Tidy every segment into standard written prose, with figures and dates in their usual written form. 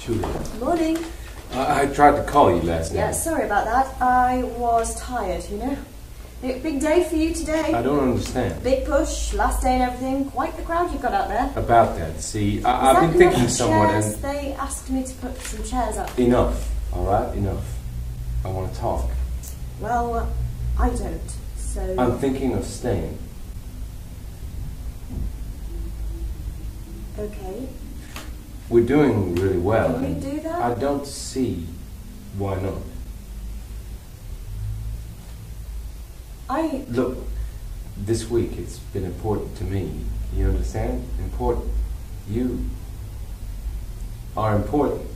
Julia. Morning. I tried to call you last night. Yeah, sorry about that. I was tired, you know. Big day for you today. I don't understand. Big push, last day and everything. Quite the crowd you've got out there. About that, see, I've been thinking somewhat and... They asked me to put some chairs up. Enough, alright? Enough. I want to talk. Well, I don't, so... I'm thinking of staying. Okay. We're doing really well. Can we do that? I don't see why not. Look, this week it's been important to me. You understand? Important. You are important.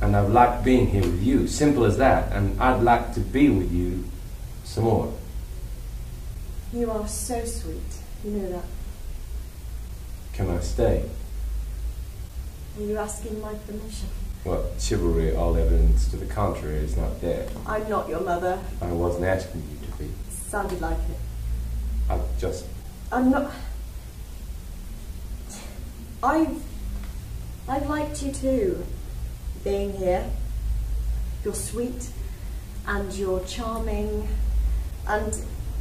And I've liked being here with you. Simple as that. And I'd like to be with you some more. You are so sweet. You know that. Can I stay? Are you asking my permission? Well, chivalry, all evidence to the contrary is not there. I'm not your mother. I wasn't asking you to be. Sounded like it. I'm not... I've liked you too. Being here. You're sweet and you're charming, and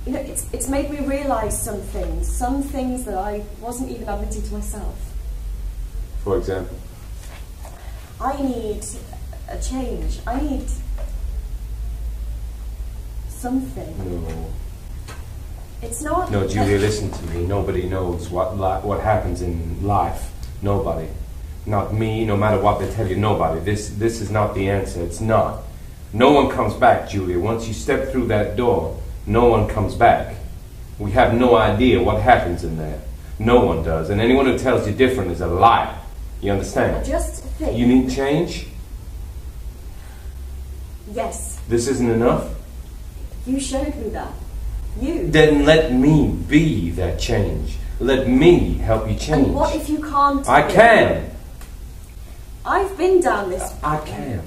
you know it's made me realise some things that I wasn't even admitting to myself. For example? I need a change. I need something. No. It's not... No, Julia, listen to me. Nobody knows what happens in life. Nobody. Not me, no matter what they tell you, nobody. This is not the answer. It's not. No one comes back, Julia. Once you step through that door, no one comes back. We have no idea what happens in there. No one does. And anyone who tells you different is a liar. You understand? I just think... You need change? Yes. This isn't enough? You showed me that. You. Then let me be that change. Let me help you change. And what if you can't? I can. I've been down this. I can.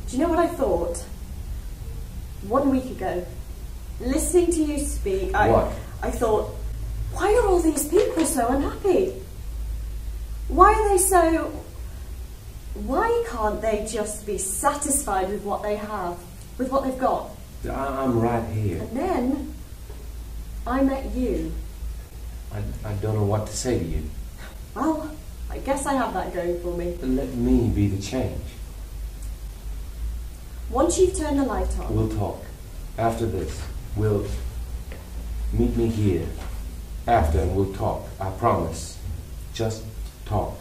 Do you know what I thought? 1 week ago, listening to you speak, I thought, why are all these people so unhappy? Why are they so... Why can't they just be satisfied with what they have, with what they've got? I'm right here. And then, I met you. I don't know what to say to you. Well, I guess I have that going for me. Let me be the change. Once you've turned the light on... We'll talk. After this, we'll... Meet me here. After, and we'll talk. I promise. Just talk.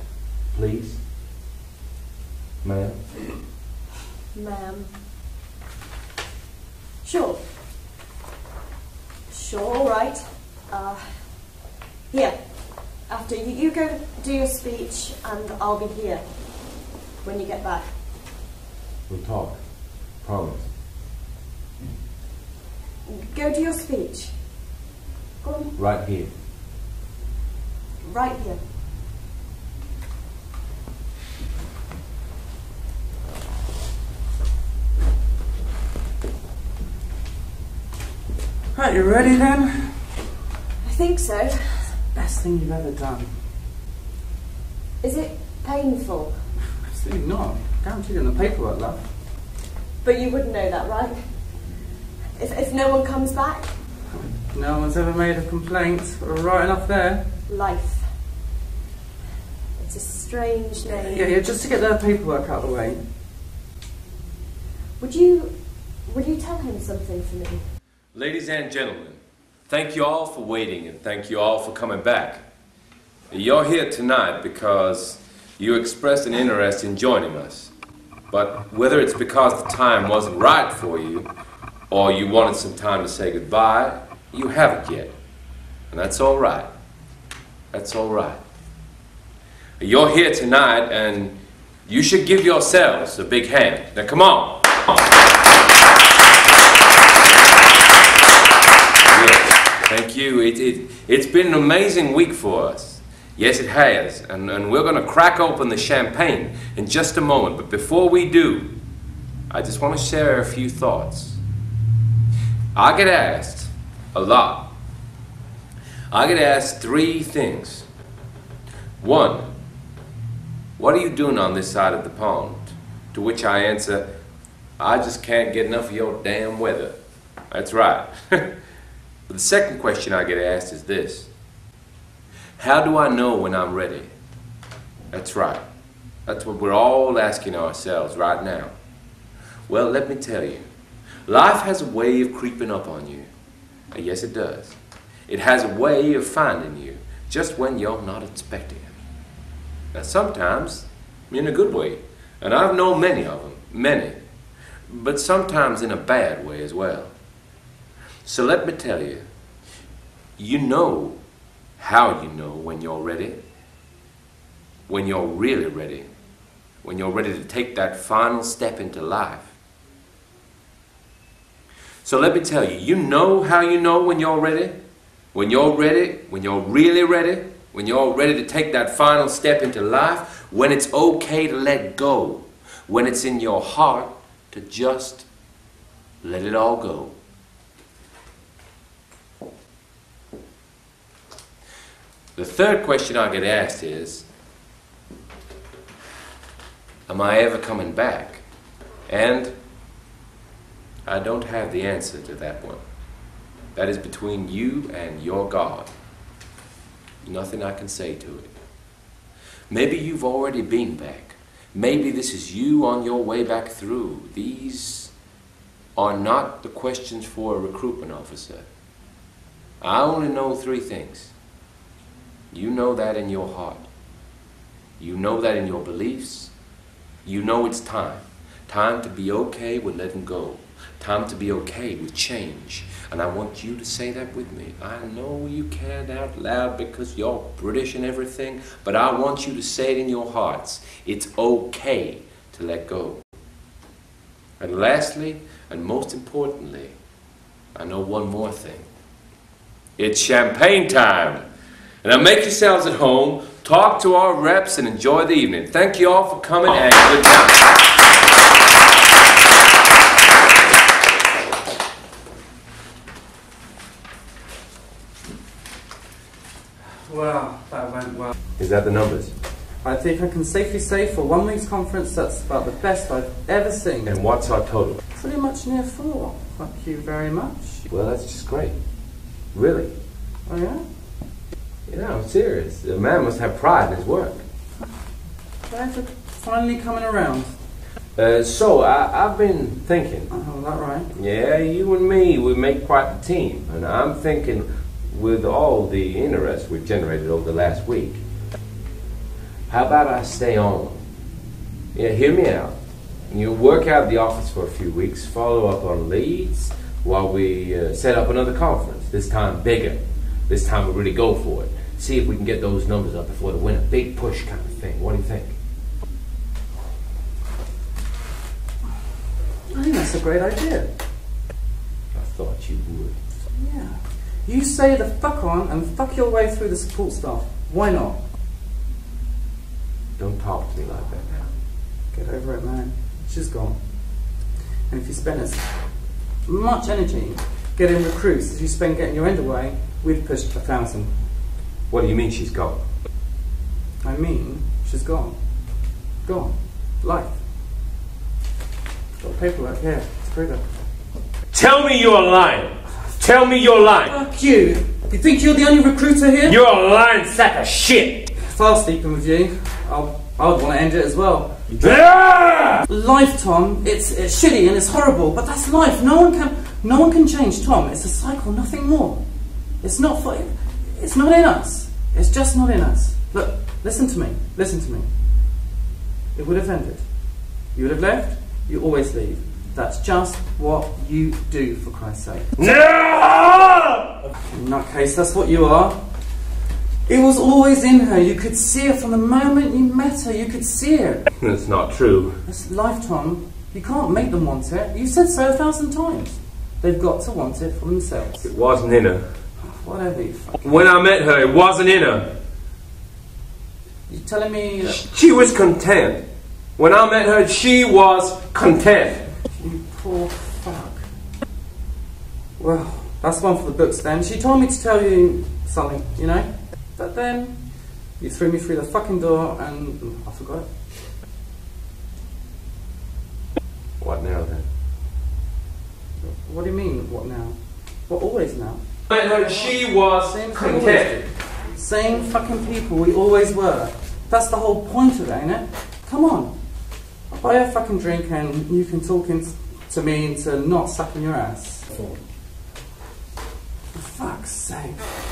Please? Ma'am? Ma'am. Sure. Sure, all right. Here. After you go do your speech, and I'll be here when you get back. We'll talk. Promise. Go do your speech. Go on. Right here. Right here. Right, you ready then? I think so. Best thing you've ever done. Is it painful? Absolutely not. Guaranteed in the paperwork, love. But you wouldn't know that, right? If no one comes back? No one's ever made a complaint. Right enough there. Life. It's a strange name. Yeah, just to get their paperwork out of the way. Would you tell him something for me? Ladies and gentlemen, thank you all for waiting and thank you all for coming back. You're here tonight because you expressed an interest in joining us. But whether it's because the time wasn't right for you or you wanted some time to say goodbye, you haven't yet. And that's all right. That's all right. You're here tonight and you should give yourselves a big hand. Now come on. Yes, thank you. It's been an amazing week for us. Yes, it has. And we're going to crack open the champagne in just a moment. But before we do, I just want to share a few thoughts. I get asked a lot. I get asked 3 things. 1. What are you doing on this side of the pond? To which I answer, I just can't get enough of your damn weather. That's right. But the second question I get asked is this. How do I know when I'm ready? That's right. That's what we're all asking ourselves right now. Well, let me tell you. Life has a way of creeping up on you. And yes, it does. It has a way of finding you just when you're not expecting it. Now, sometimes in a good way. And I've known many of them. Many. But sometimes in a bad way as well. So let me tell you. You know how you know when you're ready. When you're really ready. When you're ready to take that final step into life. So let me tell you, you know how you know when you're ready? When you're ready, when you're really ready, when you're ready to take that final step into life, when it's okay to let go, when it's in your heart to just let it all go. The third question I get asked is, am I ever coming back? And I don't have the answer to that one. That is between you and your God. Nothing I can say to it. Maybe you've already been back. Maybe this is you on your way back through. These are not the questions for a recruitment officer. I only know 3 things. You know that in your heart. You know that in your beliefs. You know it's time. Time to be okay with letting go. Time to be okay with change. And I want you to say that with me. I know you can't out loud because you're British and everything, but I want you to say it in your hearts. It's okay to let go. And lastly, and most importantly, I know one more thing. It's champagne time. And now make yourselves at home, talk to our reps, and enjoy the evening. Thank you all for coming, and good night. Well, that went well. Is that the numbers? I think I can safely say for 1 week's conference that's about the best I've ever seen. And what's our total? Pretty much near 4. Thank you very much. Well, that's just great. Really. Oh yeah? Yeah, I'm serious. The man must have pride in his work. Thanks for finally coming around. So, I've been thinking. Oh, that right? Yeah, you and me, we make quite the team. And I'm thinking, with all the interest we've generated over the last week, how about I stay on? Yeah, hear me out. You work out of the office for a few weeks, follow up on leads, while we set up another conference, this time bigger. This time we really go for it. See if we can get those numbers up before the winter. Big push kind of thing. What do you think? I think that's a great idea. I thought you would. Yeah. You say the fuck on and fuck your way through the support staff. Why not? Don't talk to me like that now. Get over it, man. She's gone. And if you spend as much energy getting recruits as you spend getting your end away, we've pushed 1,000. What do you mean she's gone? I mean, she's gone. Gone. Life. Got paperwork here to prove it. Tell me you're lying! Tell me you're lying! Fuck you! You think you're the only recruiter here? You're a lying sack of shit! If I was sleeping with you, I would want to end it as well. Ah! Life, Tom, it's shitty and it's horrible, but that's life. No one can change, Tom. It's a cycle, nothing more. It's not in us. It's just not in us. Look, listen to me. Listen to me. It would have ended. You would have left. You always leave. That's just what you do, for Christ's sake. No! In that case, that's what you are. It was always in her. You could see it from the moment you met her. You could see it. That's not true. It's life, Tom. You can't make them want it. You said so 1,000 times. They've got to want it for themselves. It wasn't in her. Whatever you fucking... When I met her, it wasn't in her. You telling me that... She was content. When I met her, she was content. You poor fuck. Well, that's one for the books then. She told me to tell you something, you know? But then, You threw me through the fucking door and I forgot it. What now then? What do you mean, what now? What, always now? She was content. Same fucking people we always were. That's the whole point of it, ain't it? Come on. I'll buy you a fucking drink and you can talk to me into not sucking your ass. For fuck's sake.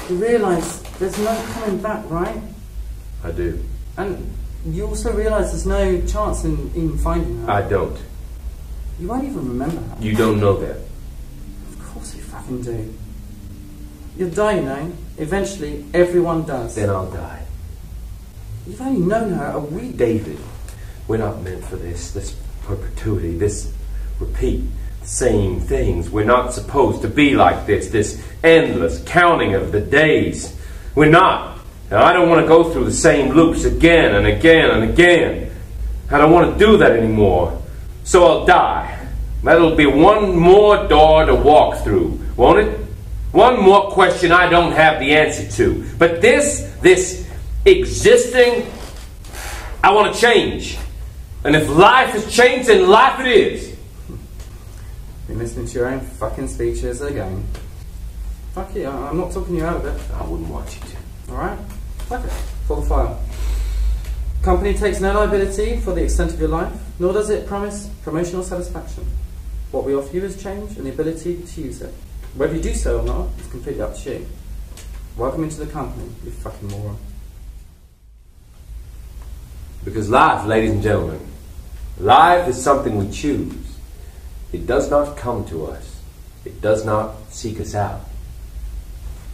You realise there's no coming back, right? I do. And you also realise there's no chance in even finding her. I don't. You won't even remember her. You don't know that. Of course you fucking do. You'll die, you know. Eventually, everyone does. Then I'll die. You've only known her a week. David, we're not meant for this perpetuity, this repeat the same things. We're not supposed to be like this endless counting of the days. We're not. And I don't want to go through the same loops again and again and again. I don't want to do that anymore. So I'll die. That'll be one more door to walk through, won't it? One more question I don't have the answer to. But this existing, I want to change. And if life has changed, then life it is. You're listening to your own fucking speeches again. Fuck you, I'm not talking you out of it. I wouldn't want you to. Alright? Fuck it. Pull the file. Company takes no liability for the extent of your life, nor does it promise promotional satisfaction. What we offer you is change and the ability to use it. Whether you do so or not, it's completely up to you. Welcome into the company, you fucking moron. Because life, ladies and gentlemen, life is something we choose. It does not come to us. It does not seek us out.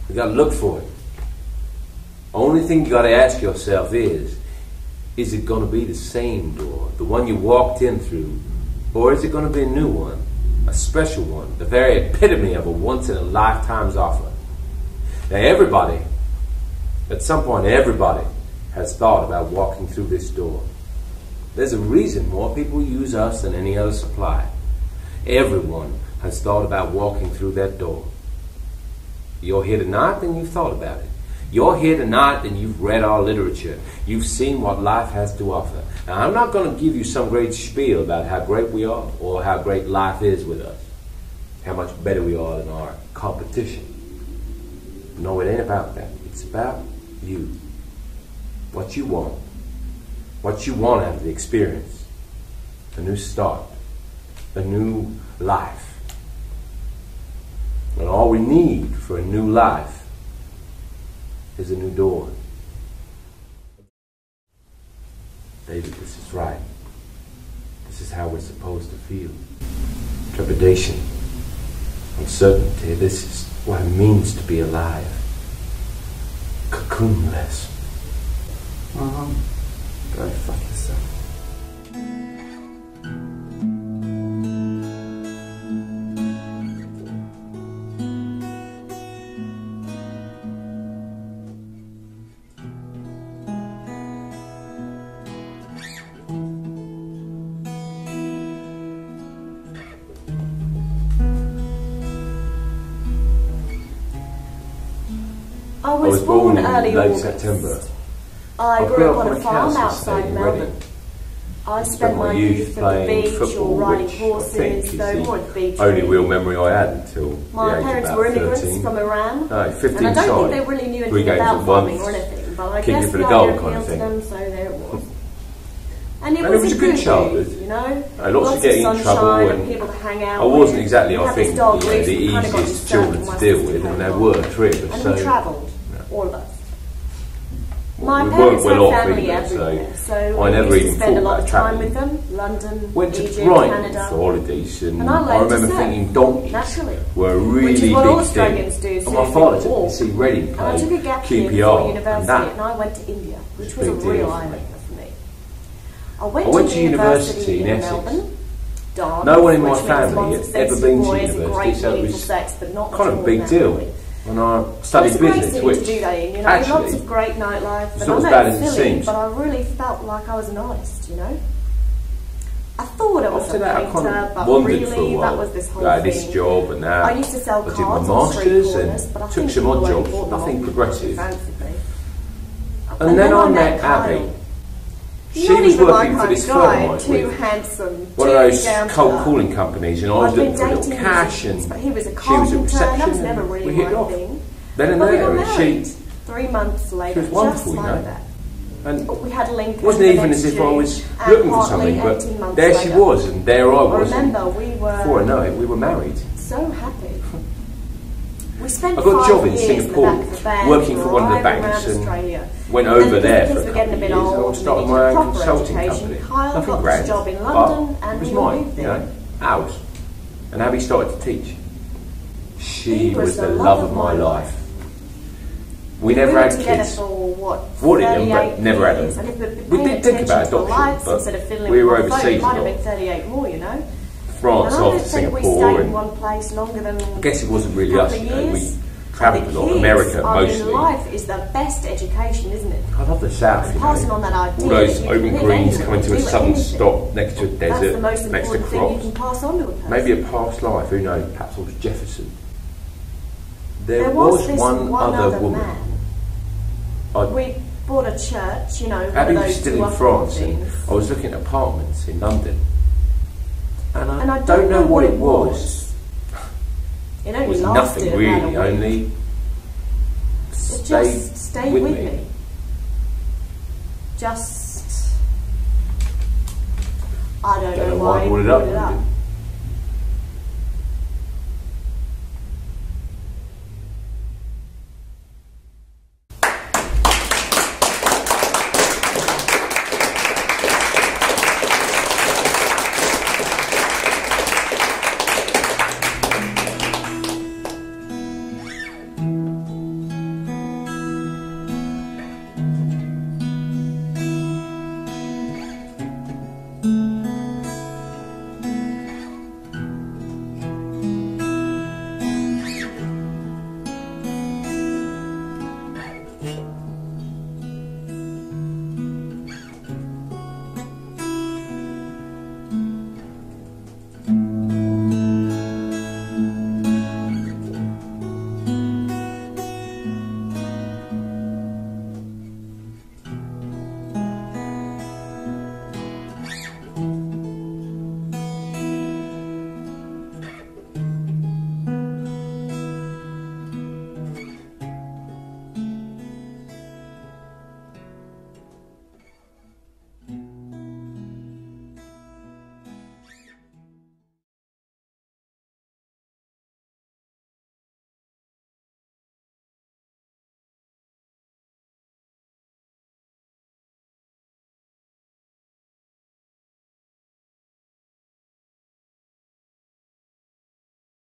We got to look for it. Only thing you got to ask yourself is it going to be the same door, the one you walked in through, or is it going to be a new one, a special one, the very epitome of a once-in-a-lifetime's offer? Now everybody, at some point everybody, has thought about walking through this door. There's a reason more people use us than any other supply. Everyone has thought about walking through that door. You're here tonight, then you've thought about it. You're here tonight, then you've read our literature. You've seen what life has to offer. Now, I'm not going to give you some great spiel about how great we are or how great life is with us, how much better we are than our competition. No, it ain't about that. It's about you. What you want. What you want out of the experience. A new start. A new life. And all we need for a new life is a new door. David, this is right. This is how we're supposed to feel. Trepidation, uncertainty, this is what it means to be alive. Cocoonless. Go fuck yourself. I was born early late August. September. I grew up on a farm outside Melbourne. I spent my youth at the beach or riding horses, though more at the beach. Only real memory I had until my the age parents of were about immigrants 13. from Iran, No, 15 and I don't side. think they really knew 3 anything games about at farming once. or anything, but I Kicking guess for the the goal idea kind of appealed to thing. them, so there it was. And And it was a good childhood. you know, Lots of getting in trouble, sunshine and people to hang out I wasn't with. exactly, We I had think, this dog the Reese, we kinda got easiest disturbed children when to my deal sister with, came and there along. were 3 of us. And we travelled, all of us. My we parents weren't had well off family either, everywhere, so I we never used to even spend a thought lot about of time travelling. with them. London, Went to Egypt, Brighton Canada. for holidays, and And I I learned to remember surf, thinking donkeys naturally, were a which really is what all big Australians thing. do, And my surfing father or took me to walk. see Reading And I took a play gap year before QPR, university, and that and I went to India, which was was a a big deal real for eye me. opener for me. I I went to university in Essex. Melbourne. Dartmouth, No one in my which means family lots had of ever sexy been to boys and university, great so it meaningful was sex, but not kind of a much big more deal. naturally. And I It studied was a great business, city which to do that in, you know, actually lots of great nightlife. it's And not I as know bad it's as it silly, seems. but I really felt like I was an artist, you know. I thought I was After a that, I painter, kind of but wandered really for a while. that was this whole I had thing. this job, and now I used to sell I did my cards on street masters corners, and but I took think some people odd only jobs, bought them nothing off progressive. because they fancied me. I And then I met Abby. She Not was even working my for this kind of guy, firm I was too with. handsome, One of too those down to cold earth. calling companies, and I was I'd been looking for a little dating cash, musicians, but and he was a she was at carpenter, and reception, that was never and really we hit it my off. thing. Then and But we there, got and married 3 months later, was wonderful, just you know. like that. And But we had Lincoln. it wasn't the even next as if I June, was and looking for Hartley something, 18 but months there she later. was, and there I I was. And remember we before I were know it, we were married. so happy. We spent I got a 5 job in years Singapore, in the back of the van, working for one of the driving banks, around and Australia. went And then over there kids for a were couple getting of a bit years. I old, started needed my a own proper consulting education. company. Kyle Nothing got grand, this job in but London, and it was we mine, moved you there. know, ours. And Abby started to teach. She He was the love of my life. We never were had together kids. for what? Wanted them, 38 but never had years. them. And if We we'd did paid think about attention to our adoption, lives but instead of fiddling we with were our phone, overseas it might a have lot. been 38 more, you know. France And I don't after think we Singapore, stayed in and one place longer than I guess it wasn't really couple us, of you know. We years. travelled a The lot, kids, America I mean, mostly. life is the best education, isn't it? I love the South, you Passing know. on that idea All those that you can open live greens anywhere, coming to a do sudden anything. stop next to a That's the desert, most next to important thing you crops. can pass on to a person. Maybe a past life, who knows? Perhaps it was Jefferson. There was this one other woman. man. I- We bought a church, you know, one Abby of was those still in do-up France, and things. I was looking at apartments in London, and And I don't know what it was. It It only was lasted nothing about really, a week. only It stayed just stayed with me. Just, I don't know why I brought it he up. brought it up.